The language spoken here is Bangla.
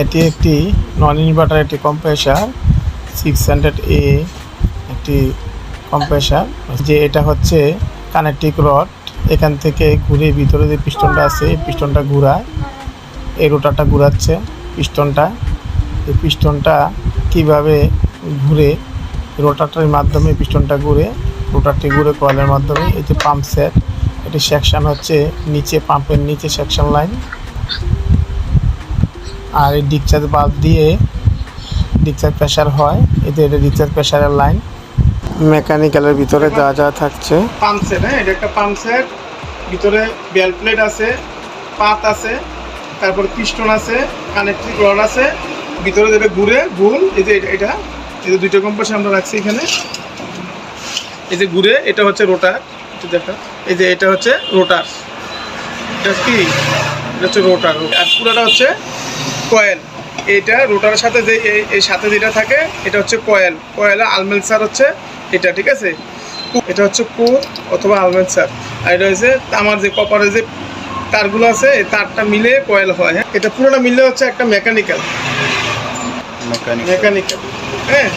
এটি একটি নন ইনভার্টার একটি কম্প্রেসার 600A একটি কম্প্রেসার, যে এটা হচ্ছে কানেক্টিং রড। এখান থেকে ঘুরে ভিতরে যে পিস্টনটা আছে এই পিস্টনটা ঘুরায়, এই রোটারটা ঘুরাচ্ছে পিস্টনটা। এই পিস্টনটা কিভাবে ঘুরে, রোটারটার মাধ্যমে পিস্টনটা ঘুরে, রোটারটি ঘুরে কয়েলের মাধ্যমে। এই যে পাম্প সেট, এটি সেকশন হচ্ছে নিচে, পাম্পের নিচে সেকশন লাইন। আর এই ডিসচার্জ বাল্ব দিয়ে ডিসচার্জ প্রেশার হয়, এতে এটা ডিসচার্জ প্রেশারের লাইন। মেকানিক্যালের ভিতরে যা থাকছে পাম্প সেট। হ্যাঁ, এটা একটা পাম্প সেট, ভিতরে বেল প্লেট আছে, পাত আছে, তারপর পিস্টন আছে, কানেক্টিং রড আছে, ভিতরে দেবে ঘুরে গোল। এই যে এটা এই যে দুইটা কম্প্রেসার আমরা রাখছি এখানে। এই যে ঘুরে, এটা হচ্ছে রোটার, এটা দেখা। এই যে এটা হচ্ছে রোটার, এটা কি, এটা হচ্ছে রোটার। আর পুরোটা হচ্ছে কয়েল। এইটা রোটারের সাথে যে এই সাথে যেটা থাকে এটা হচ্ছে কয়েল। কয়েলের আলমেলসার হচ্ছে এটা, ঠিক আছে। এটা হচ্ছে কোর অথবা আলমেলসার। আর এটা হচ্ছে আমার যে কপারের যে তারগুলো আছে, এই তারটা মিলে কয়েল হয়। হ্যাঁ, এটা পুরোটা মিলে হচ্ছে একটা মেকানিক্যাল। হ্যাঁ,